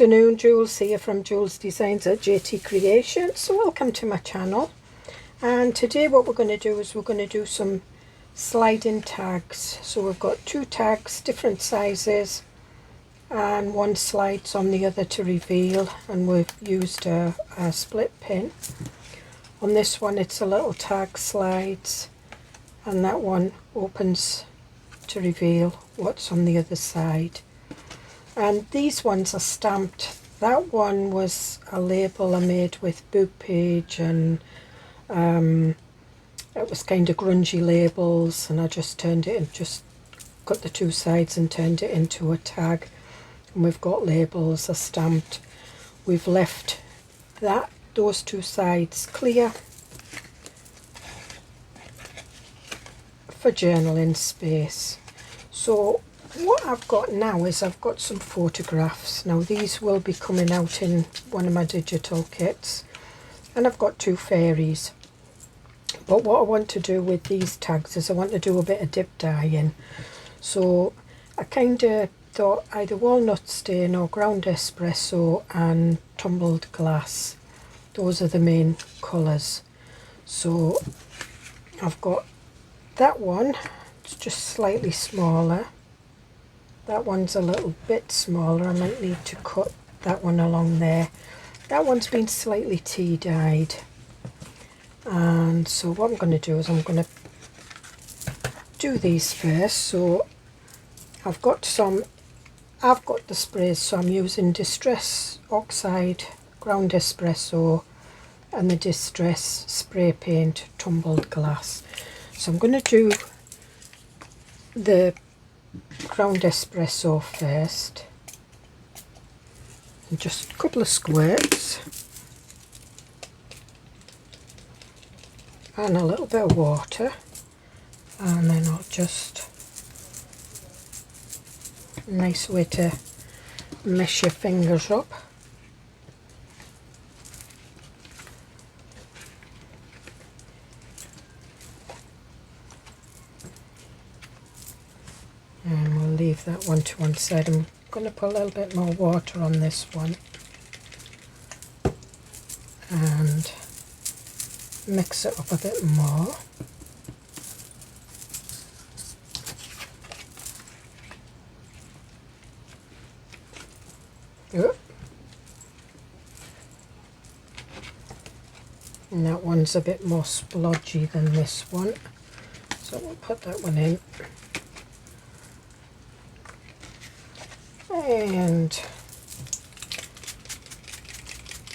afternoon, Jules here from Joolsedesigns at JT Creations. So welcome to my channel, and today what we're going to do is we're going to do some sliding tags. So we've got two tags, different sizes, and one slides on the other to reveal, and we've used a split pin. On this one it's a little tag slides, and that one opens to reveal what's on the other side. And these ones are stamped. That one was a label I made with book page, and it was kind of grungy labels, and I just turned it and just cut the two sides and turned it into a tag. And we've got labels are stamped. We've left those two sides clear for journaling space. So what I've got now is I've got some photographs. Now these will be coming out in one of my digital kits, and I've got two fairies. But what I want to do with these tags is I want to do a bit of dip dyeing. So I kind of thought either walnut stain or ground espresso and tumbled glass. Those are the main colours. So I've got that one, it's just slightly smaller. That one's a little bit smaller. I might need to cut that one along there. That one's been slightly tea dyed. And so what I'm going to do is I'm going to do these first. So I've got the sprays, so I'm using Distress Oxide, Ground Espresso, and the Distress Spray Paint Tumbled Glass. So I'm going to do the Ground Espresso first, and just a couple of squirts and a little bit of water, and then I'll just, nice way to mess your fingers up. And we'll leave that one to one side. I'm going to put a little bit more water on this one and mix it up a bit more. Yep. And that one's a bit more splodgy than this one, so we'll put that one in. And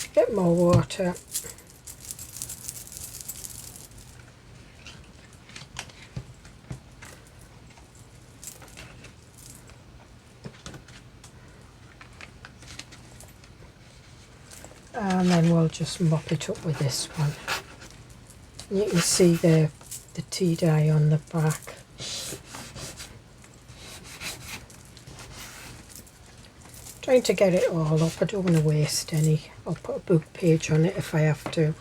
a bit more water. And then we'll just mop it up with this one. And you can see the tea dye on the back. Trying to get it all up. I don't want to waste any. I'll put a book page on it if I have to.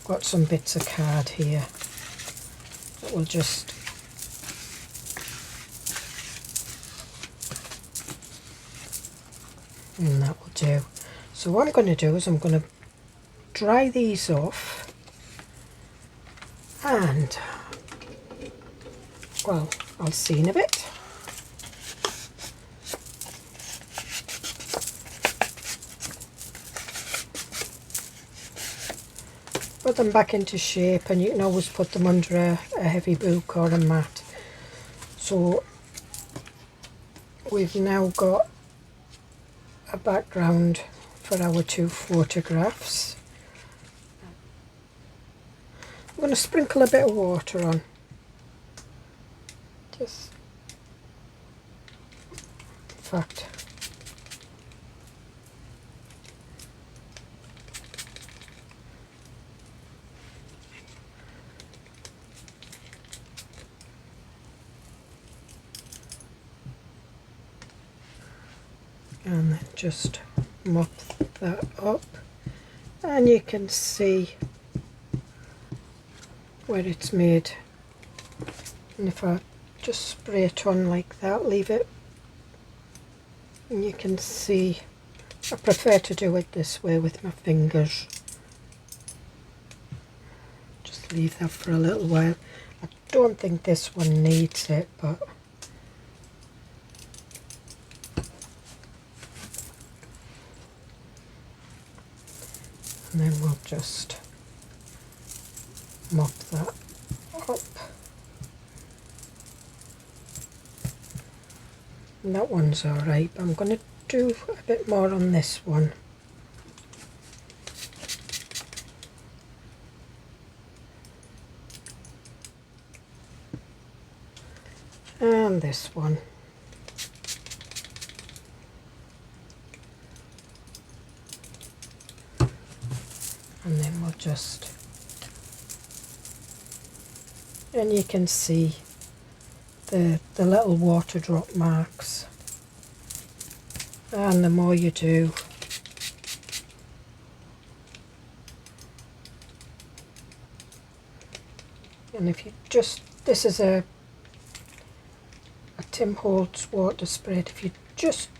Got some bits of card here that will just and that will do. So what I'm going to do is I'm going to dry these off, and well, I'll see in a bit. Put them back into shape, and you can always put them under a heavy book or a mat. So we've now got a background for our two photographs. I'm going to sprinkle a bit of water on. Just, in fact, and then just mop that up, and you can see where it's made. And if I just spray it on like that, leave it, and you can see I prefer to do it this way with my fingers. Just leave that for a little while. I don't think this one needs it, but and then we'll just mop that up. And that one's alright, but I'm going to do a bit more on this one. And this one. And then we'll just, and you can see the little water drop marks, and the more you do, and if you just, this is a Tim Holtz water spread, if you just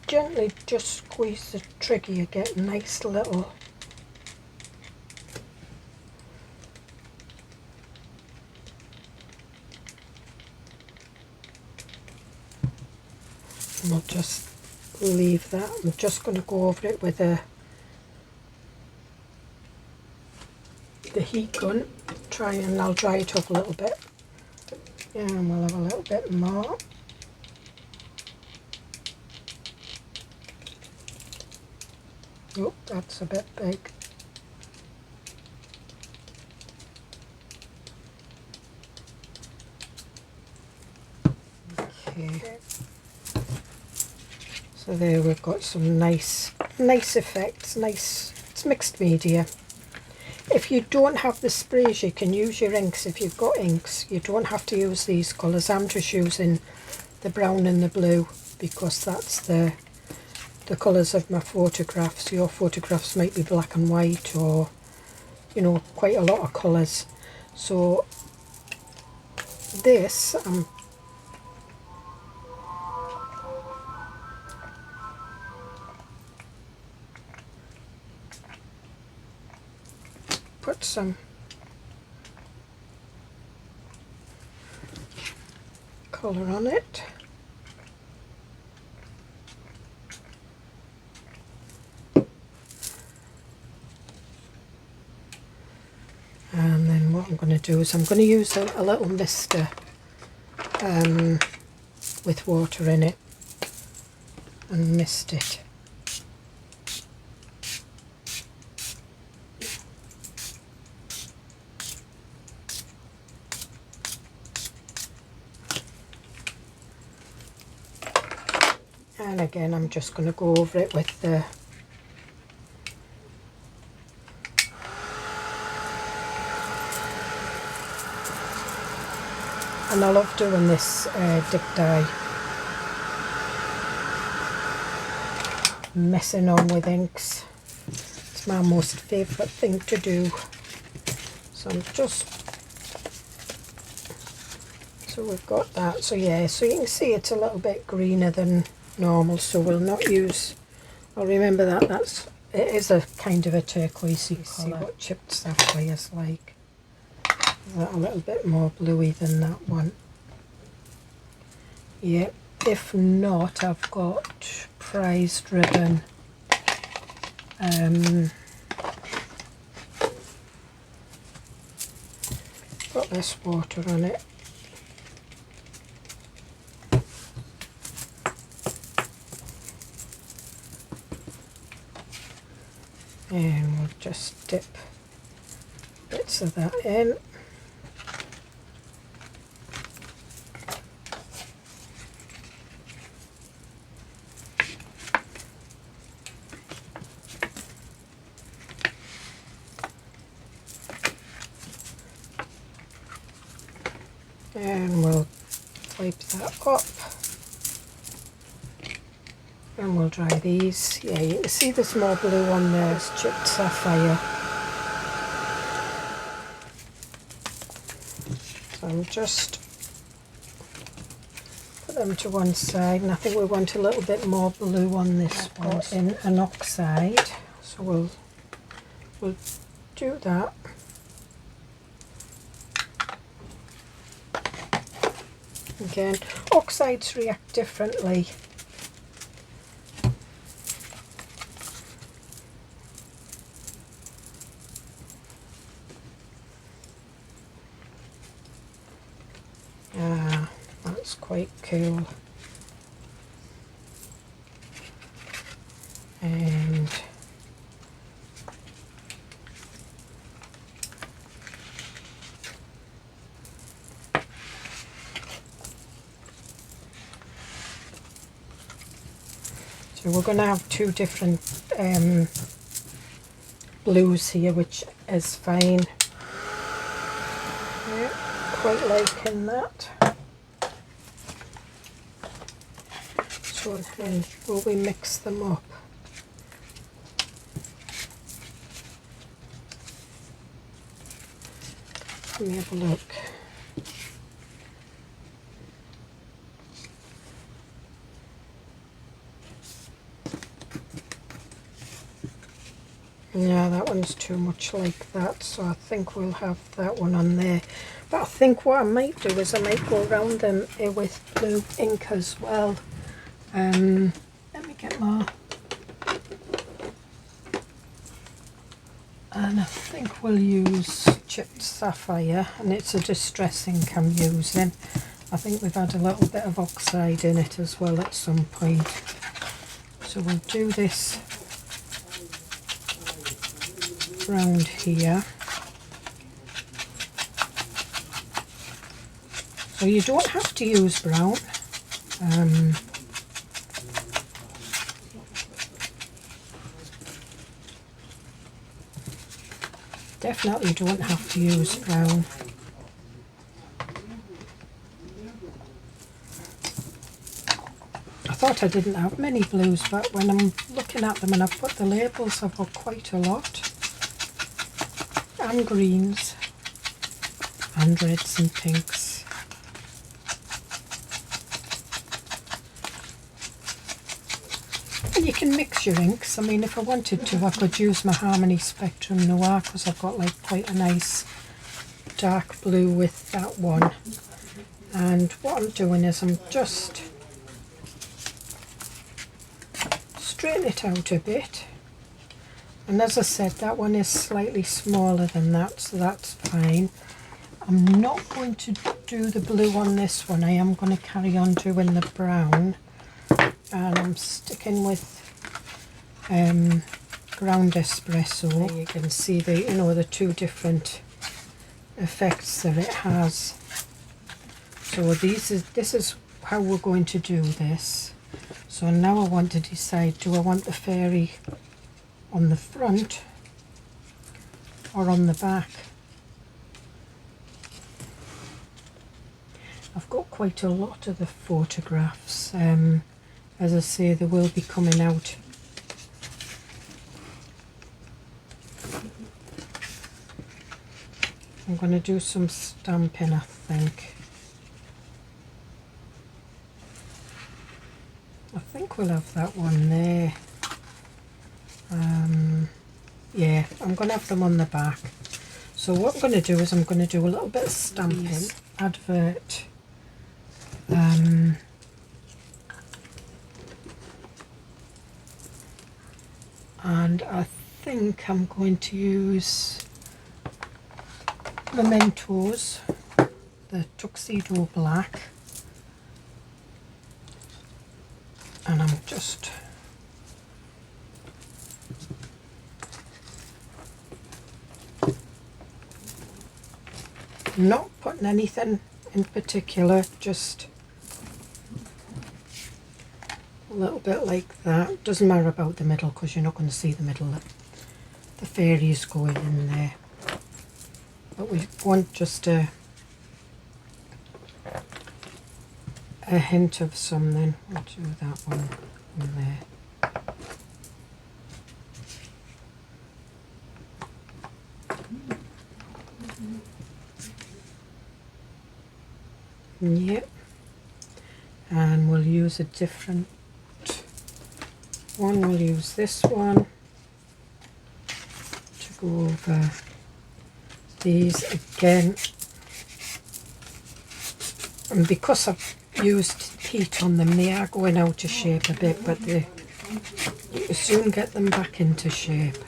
gently just squeeze the trigger, you get a nice little and we'll just leave that. I'm just going to go over it with the heat gun, I'll dry it up a little bit. And we'll have a little bit more. Oh, that's a bit big. Okay. So there we've got some nice effects, it's mixed media. If you don't have the sprays, you can use your inks. If you've got inks, you don't have to use these colours. I'm just using the brown and the blue because that's the colours of my photographs. Your photographs might be black and white, or you know, quite a lot of colours. So this put some colour on it. And then what I'm going to do is I'm going to use a little mister with water in it and mist it. And again, I'm just going to go over it with the and I love doing this dip dye, messing on with inks. It's my most favourite thing to do. So I'm just, so we've got that. So yeah, so you can see it's a little bit greener than normal, so we'll not use, I'll remember that it is a kind of a turquoisey colour. See what chipped sapphire is like. Is that a little bit more bluey than that one? Yep. If not, I've got prized ribbon. Got less water on it. And we'll just dip bits of that in. And we'll wipe that up. And we'll dry these. Yeah, you can see there's more blue on there. It's chipped sapphire. So I'm just put them to one side, and I think we want a little bit more blue on this one in an oxide. So we'll do that. Again, oxides react differently. That's quite cool. And so we're going to have two different blues here, which is fine. Yeah, quite liking that. So then will we mix them up? Let me have a look. Yeah, that one's too much like that, so I think we'll have that one on there. But I think what I might do is I might go around them with blue ink as well. Let me get my... And I think we'll use chipped sapphire, and it's a distress ink I'm using. I think we've had a little bit of oxide in it as well at some point. So we'll do this round here. So you don't have to use brown. Definitely don't have to use brown. I thought I didn't have many blues, but when I'm looking at them and I've put the labels, I've got quite a lot. And greens, and reds and pinks. And you can mix your inks. I mean, if I wanted to, I could use my Harmony Spectrum Noir, because I've got like quite a nice dark blue with that one. And what I'm doing is I'm just straighten it out a bit. And as I said, that one is slightly smaller than that, so that's fine. I'm not going to do the blue on this one. I am going to carry on doing the brown. And I'm sticking with ground espresso. There you can see the, you know, the two different effects that it has. So this is how we're going to do this. So now I want to decide, do I want the fairy on the front or on the back? I've got quite a lot of the photographs. As I say, they will be coming out. I'm going to do some stamping, I think. I think we'll have that one there. Yeah, I'm going to have them on the back. So what I'm going to do is I'm going to do a little bit of stamping. Advert. And I think I'm going to use Mementos, the Tuxedo Black, and I'm just not putting anything in particular, just a little bit like that. Doesn't matter about the middle, because you're not going to see the middle. The fairies going in there. But we want just a hint of something. We'll do that one. in there. Yep, and we'll use a different one. We'll use this one to go over these again, and because I've used heat on them, they are going out of shape a bit, but you soon get them back into shape.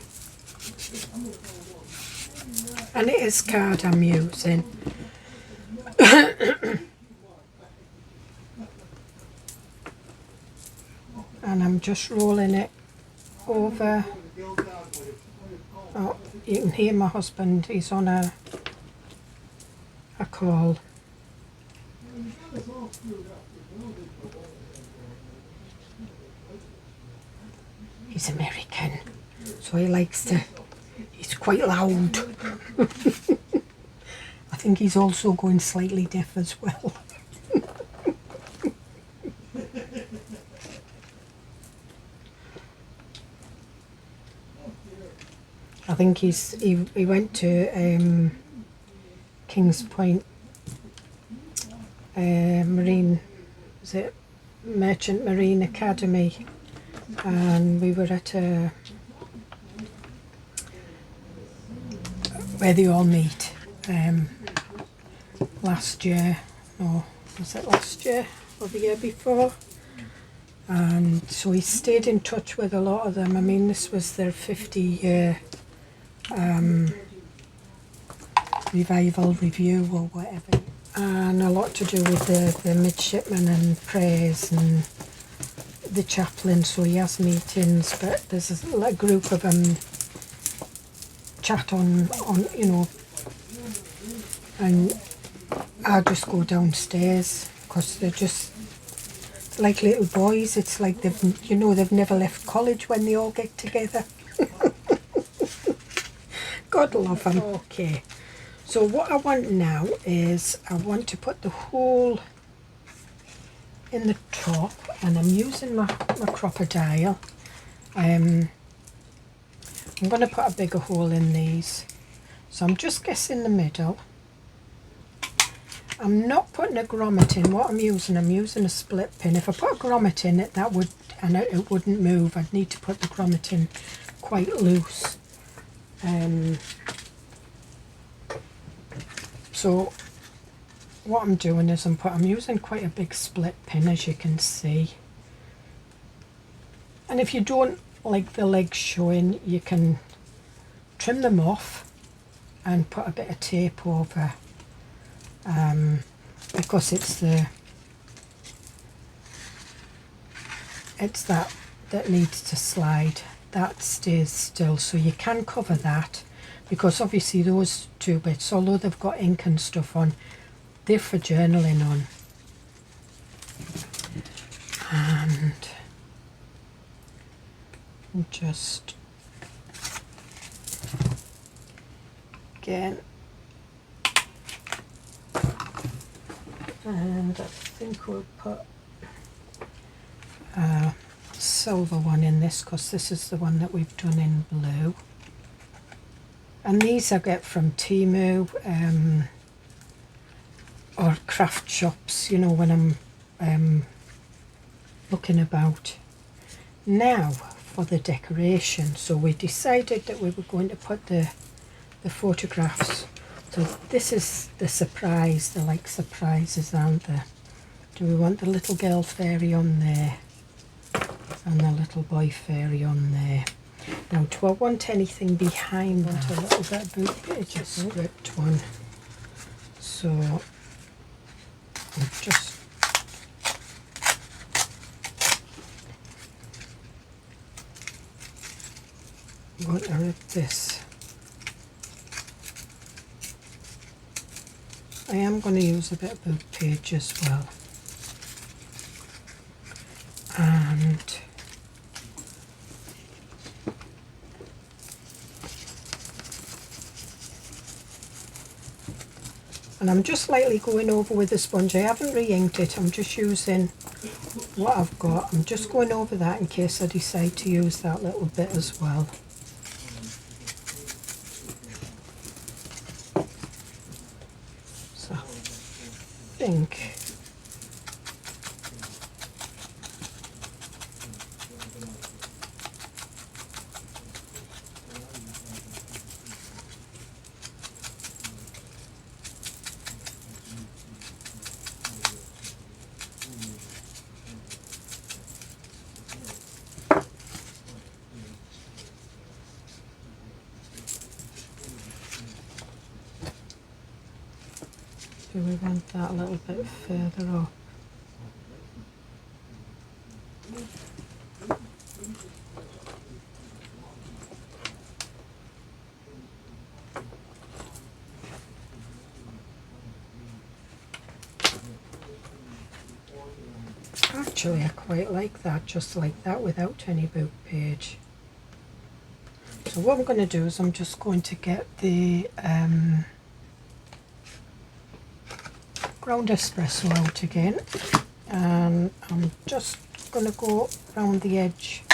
And it is card I'm using. And I'm just rolling it over. Oh, you can hear my husband, he's on a call. He's American, so he likes to, he's quite loud. I think he's also going slightly deaf as well. I think he went to Kings Point Marine, is it Merchant Marine Academy, and we were at where they all meet last year, or was it last year or the year before? And so he stayed in touch with a lot of them. I mean, this was their 50-year revival review or whatever, and a lot to do with the midshipmen and prayers and the chaplain. So he has meetings, but there's a group of them chat on you know, and I just go downstairs because they're just like little boys. It's like they've never left college when they all get together. God love them. Okay, so what I want now is I want to put the hole in the top, and I'm using my crocodile. I'm going to put a bigger hole in these, so I'm just guessing the middle. I'm not putting a grommet in. What I'm using a split pin. If I put a grommet in it, that would, and it wouldn't move. I'd need to put the grommet in quite loose. So what I'm doing is I'm using quite a big split pin, as you can see. And if you don't like the legs showing, you can trim them off and put a bit of tape over, because it's that needs to slide. That stays still, so you can cover that, because obviously those two bits, although they've got ink and stuff on, they're for journaling on. And just again, and I think we'll put a silver one in this, because this is the one that we've done in blue. And these I get from Temu or craft shops, you know, when I'm looking about. Now for the decoration. So we decided that we were going to put the photographs. So this is the surprise. They're like surprises, aren't they? Do we want the little girl fairy on there and the little boy fairy on there? Now, do I want anything behind that? A little bit of book page, a script one. So I've just got to rip this. I am going to use a bit of book page as well. And I'm just lightly going over with the sponge. I haven't re-inked it. I'm just using what I've got. I'm just going over that in case I decide to use that little bit as well. So I think do we want that a little bit further up? Actually, I quite like that, just like that, without any book page. So what I'm going to do is I'm just going to get the ground espresso out again, and I'm just going to go around the edge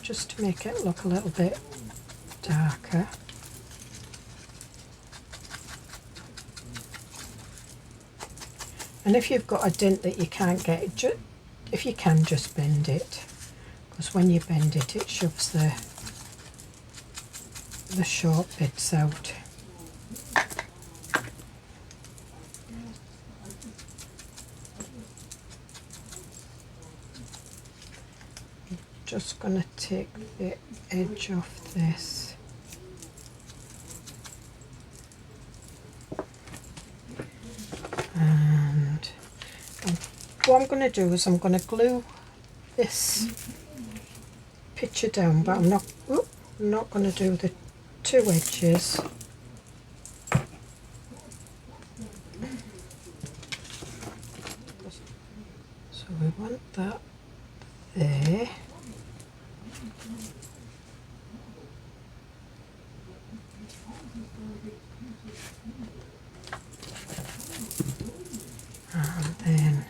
just to make it look a little bit darker. And if you've got a dent that you can't get, if you can, just bend it, because when you bend it, it shoves the sharp bits out. I'm just going to take the edge off this. And what I'm going to do is I'm going to glue this picture down, but I'm not going to do the two edges. So we want that there. And then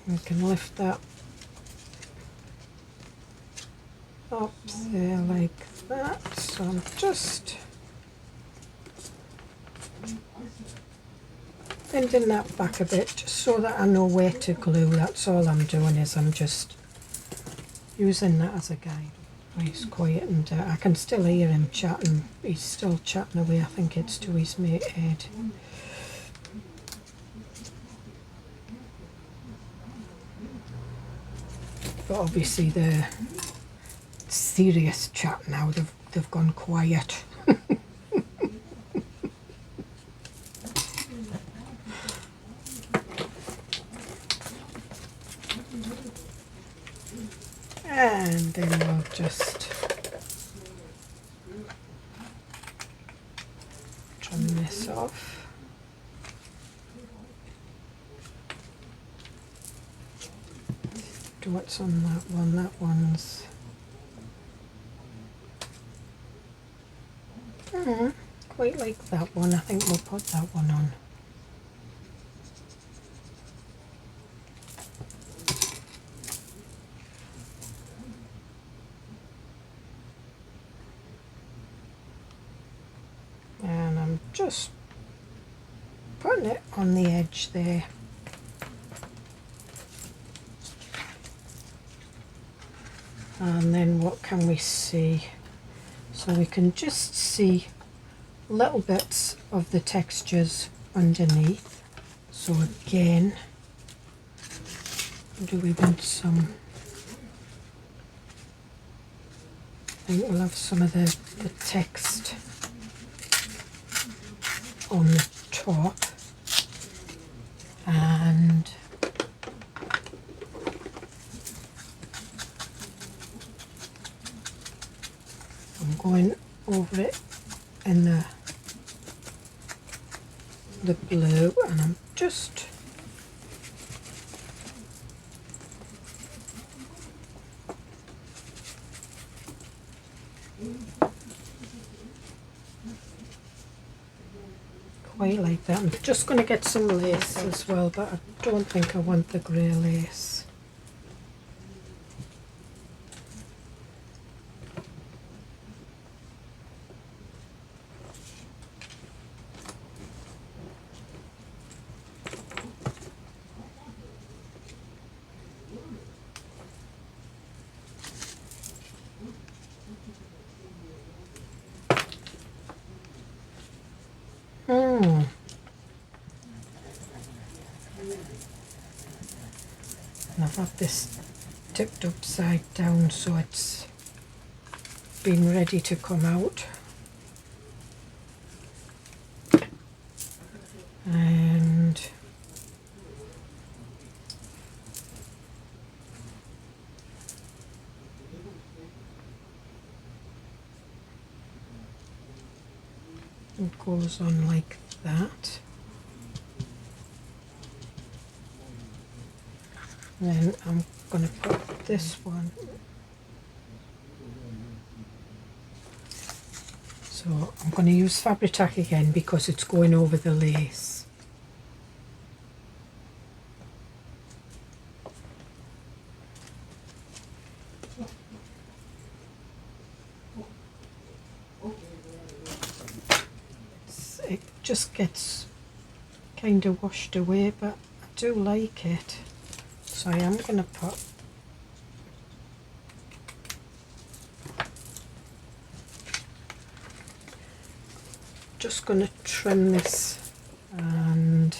we can lift that up there like that. So I'm just bending that back a bit just so that I know where to glue. That's all I'm doing, is I'm just using that as a guide. Oh, he's quiet, and I can still hear him chatting. He's still chatting away. I think it's to his mate Ed. But obviously the serious chat now, they've gone quiet. And then we'll just trim this off. Do what's on that one. That one's quite like that one. I think we'll put that one on. And I'm just putting it on the edge there. And then what can we see? So we can just see little bits of the textures underneath. So again, do we want some? I think we'll have some of the text on the top, over it in the blue, and I'm just quite like that. I'm just going to get some lace as well, but I don't think I want the grey lace. And I've had this tipped upside down so it's been ready to come out. And it goes on like that. Then I'm going to put this one. So I'm going to use fabric tack again because it's going over the lace. It just gets kind of washed away, but I do like it. So I am going to put just going to trim this, and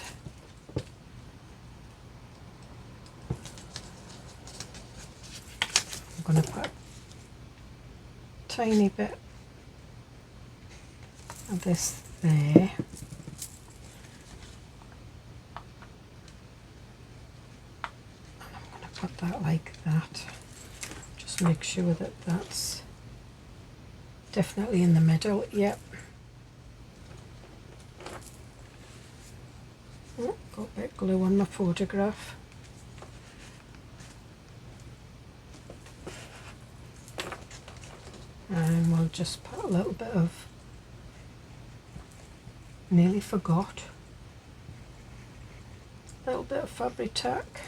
I'm going to put a tiny bit of this there. Put that like that. Just make sure that that's definitely in the middle. Yep. Oh, got a bit of glue on my photograph. And we'll just put a little bit of, nearly forgot, a little bit of fabric tack.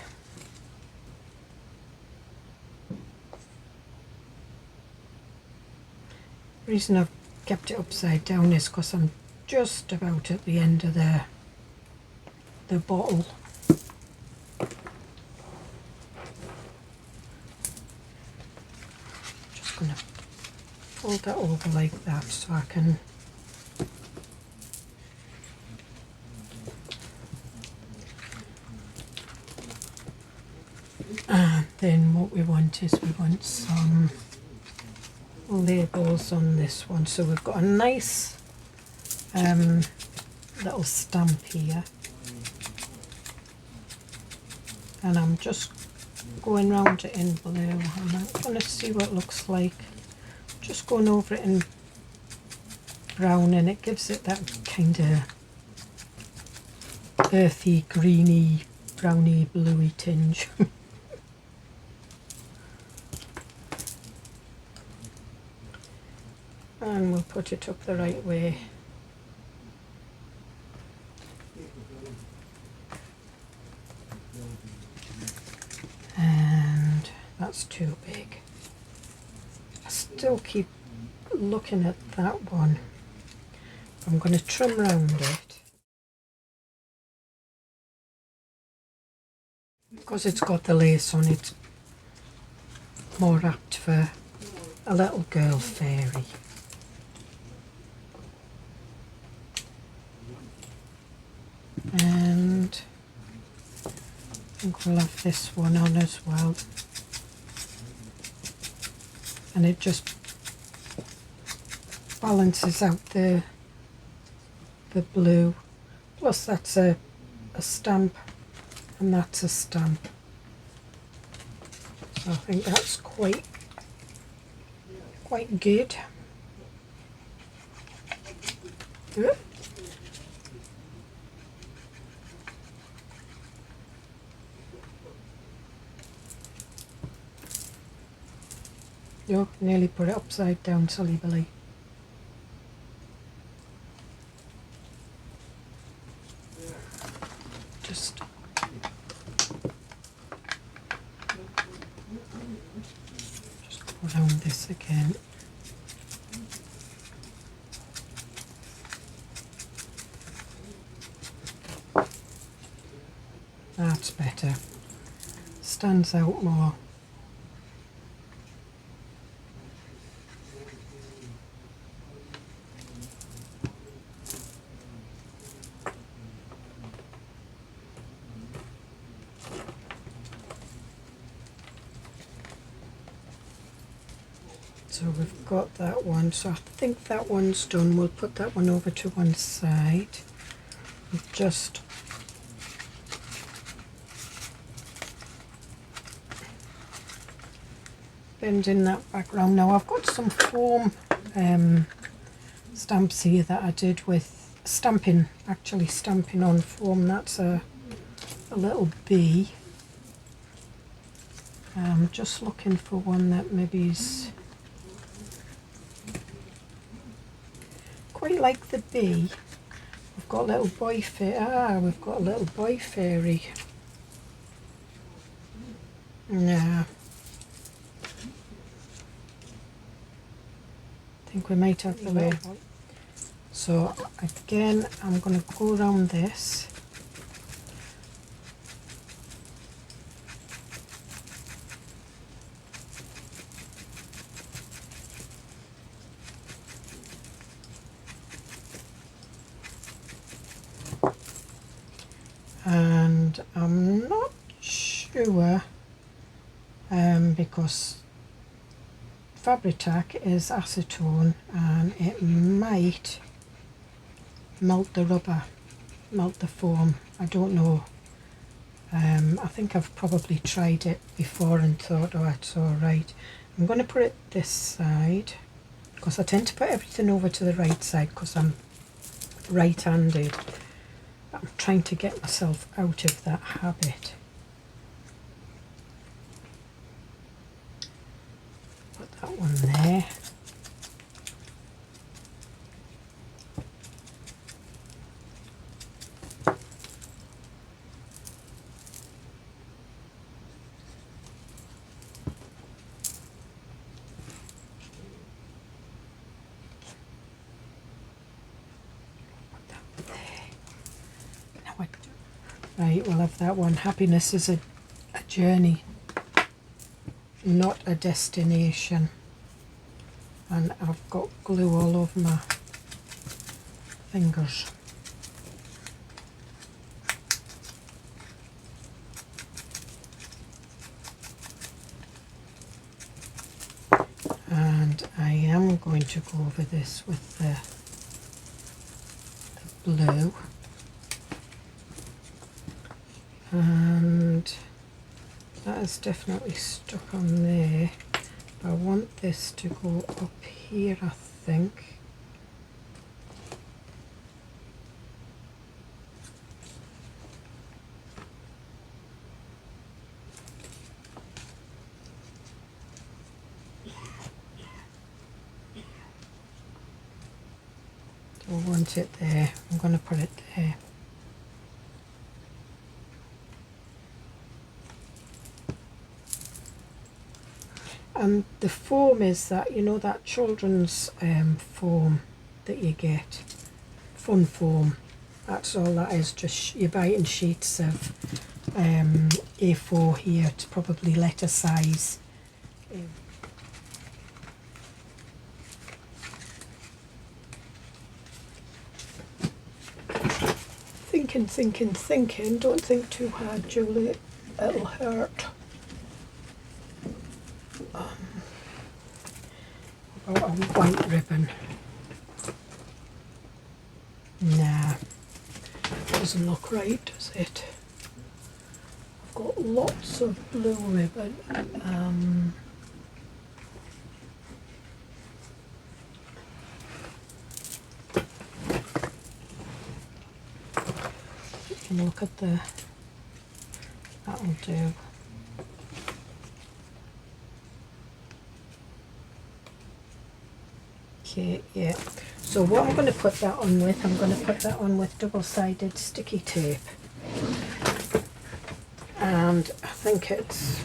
The reason I've kept it upside down is because I'm just about at the end of the bottle. Just going to fold that over like that so I can and then what we want is we want some labels on this one. So we've got a nice little stamp here, and I'm just going round it in blue, and I'm going to see what it looks like. Just going over it in brown, and it gives it that kind of earthy, greeny, browny, bluey tinge. And we'll put it up the right way. And that's too big. I still keep looking at that one. I'm going to trim round it. Because it's got the lace on it, more apt for a little girl fairy. And I think we'll have this one on as well, and it just balances out the blue. Plus that's a stamp, and that's a stamp, so I think that's quite good. Oh, nearly put it upside down, silly Billy. Just go around this again. That's better. Stands out more. So we've got that one, so I think that one's done. We'll put that one over to one side. Just bending that background. Now I've got some foam stamps here that I did with stamping, actually stamping on foam. That's a little bee. I'm just looking for one that maybe is quite like the bee. We've got a little boy fairy. We've got a little boy fairy. Nah. I think we might have the little one. So again, I'm going to go around this. And I'm not sure because Fabri-Tac is acetone and it might melt the rubber, melt the foam. I don't know. I think I've probably tried it before and thought, oh, it's alright. I'm going to put it this side because I tend to put everything over to the right side because I'm right-handed. I'm trying to get myself out of that habit. Put that one there. Right, we'll have that one. Happiness is a journey, not a destination. And I've got glue all over my fingers. And I am going to go over this with the blue. And that is definitely stuck on there. I want this to go up here, I think. Don't want it there. I'm going to put it there. And the foam is that, you know, that children's foam that you get, fun foam. That's all that is, just you're buying sheets of A4 here. It's probably letter size. Thinking. Don't think too hard, Julie. It'll hurt. About a white ribbon. Nah, doesn't look right, does it? I've got lots of blue ribbon. can look at the, that'll do. Okay, yeah. So what I'm going to put that on with, I'm going to put that on with double-sided sticky tape. And I think it's,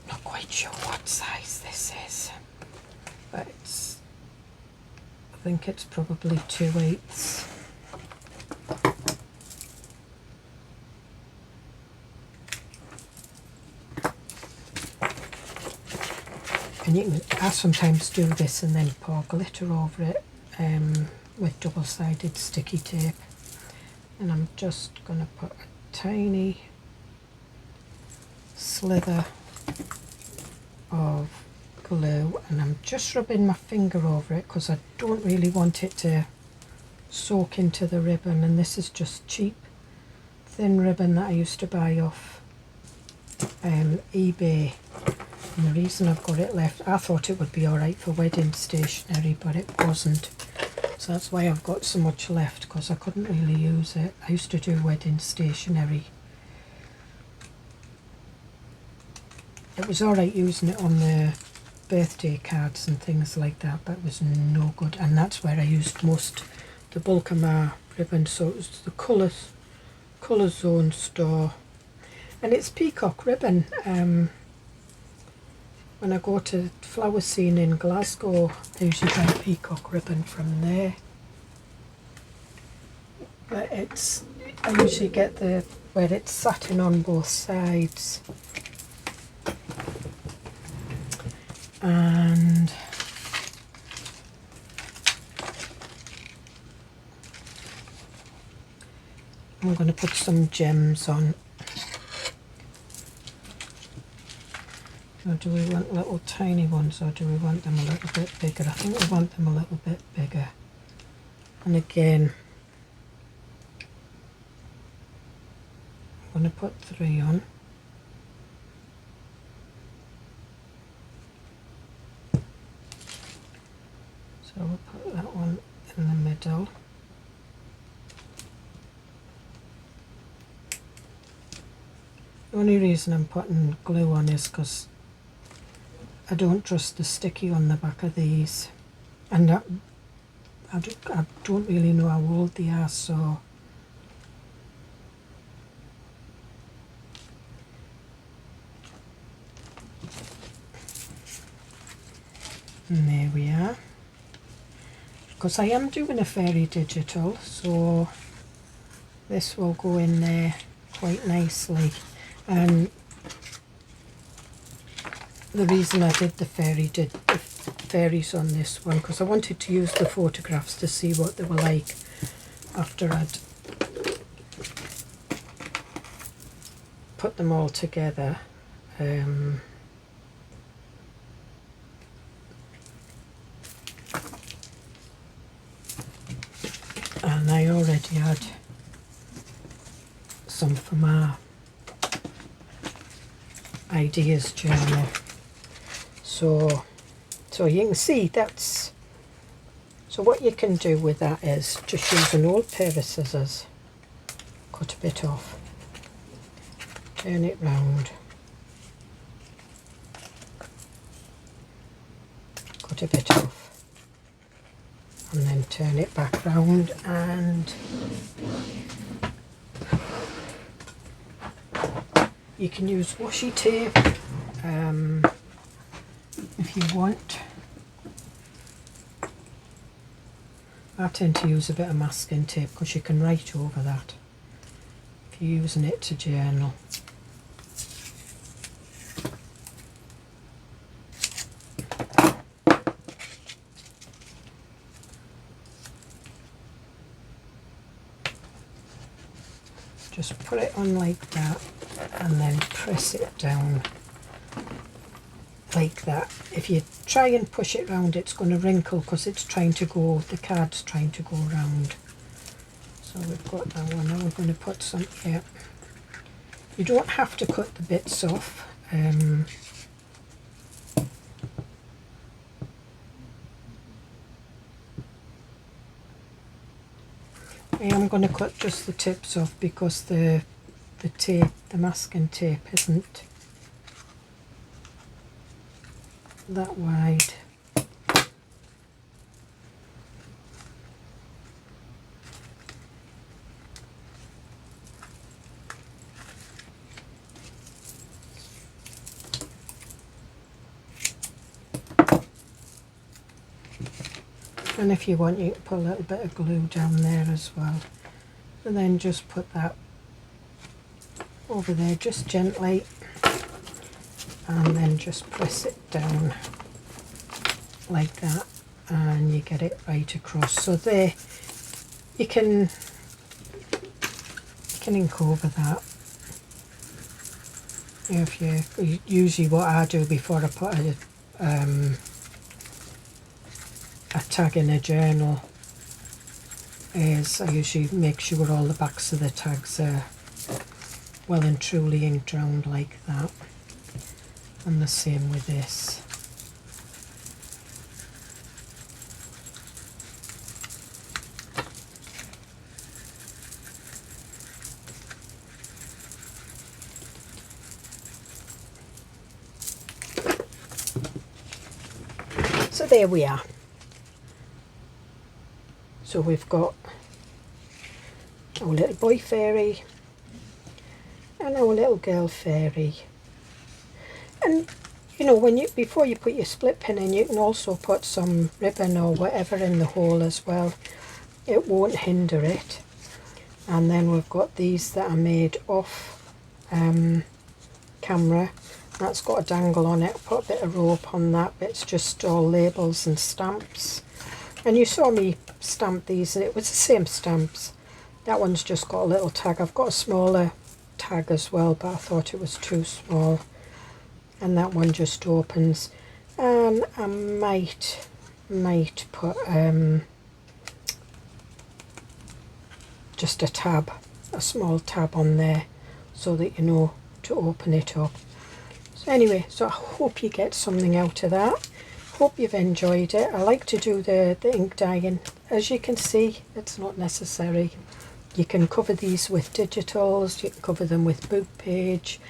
not quite sure what size this is, but it's, I think it's probably 2/8. And you can, I sometimes do this and then pour glitter over it with double-sided sticky tape. And I'm just going to put a tiny slither of glue, and I'm just rubbing my finger over it because I don't really want it to soak into the ribbon. And this is just cheap thin ribbon that I used to buy off eBay. And the reason I've got it left, I thought it would be alright for wedding stationery, but it wasn't. So that's why I've got so much left, because I couldn't really use it. I used to do wedding stationery. It was alright using it on the birthday cards and things like that, but it was no good. And that's where I used the bulk of my ribbon. So it was the Colour Zone store. And it's peacock ribbon. When I go to flower scene in Glasgow, I usually buy peacock ribbon from there. But it's, I usually get the, where it's satin on both sides. And I'm going to put some gems on. Or do we want little tiny ones, or do we want them a little bit bigger? I think we want them a little bit bigger. And again, I'm going to put 3 on. So we'll put that one in the middle. The only reason I'm putting glue on is because I don't trust the sticky on the back of these, and I don't really know how old they are, so and there we are. Because I am doing a fairy digital, so this will go in there quite nicely. And the reason I did the fairies on this one, because I wanted to use the photographs to see what they were like after I'd put them all together. And I already had some for my ideas journal. So you can see that's, so what you can do with that is just use an old pair of scissors, cut a bit off, turn it round, cut a bit off, and then turn it back round, and you can use washi tape if you want. I tend to use a bit of masking tape because you can write over that if you're using it to journal. Just put it on like that and then press it down like that. If you try and push it round, it's going to wrinkle because it's trying to go, the card's trying to go round. So we've got that one. Now we're going to put some here. You don't have to cut the bits off. I am going to cut just the tips off because the tape, the masking tape, isn't that wide. And if you want, you can put a little bit of glue down there as well. And then just put that over there just gently, and then just press it down like that, and you get it right across. So there, you can ink over that. If you usually, what I do before I put a tag in a journal is I usually make sure all the backs of the tags are well and truly inked round like that, and the same with this. So there we are. So we've got our little boy fairy and our little girl fairy. And you know, before you put your split pin in, you can also put some ribbon or whatever in the hole as well. It won't hinder it. And then we've got these that are made off camera. That's got a dangle on it. Put a bit of rope on that, but it's just all labels and stamps. And you saw me stamp these, and it was the same stamps. That one's just got a little tag. I've got a smaller tag as well, but I thought it was too small. And that one just opens. And I might put just a small tab on there, so that you know to open it up. So anyway, so I hope you get something out of that. Hope you've enjoyed it. I like to do the ink dyeing. As you can see, it's not necessary. You can cover these with digitals, you can cover them with book page,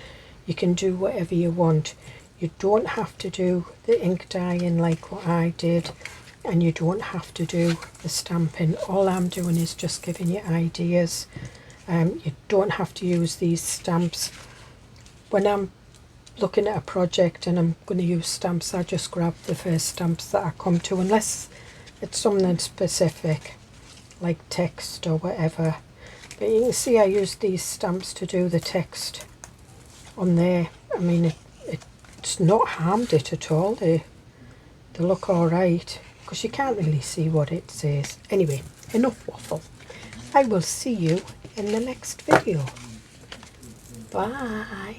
you can do whatever you want. You don't have to do the ink dyeing like what I did, and you don't have to do the stamping. All I'm doing is just giving you ideas. You don't have to use these stamps. When I'm looking at a project and I'm going to use stamps, I just grab the first stamps that I come to, unless it's something specific like text or whatever. But you can see I used these stamps to do the text on there. I mean, it's not harmed it at all. They look alright, because you can't really see what it says. Anyway, enough waffle. I will see you in the next video. Bye.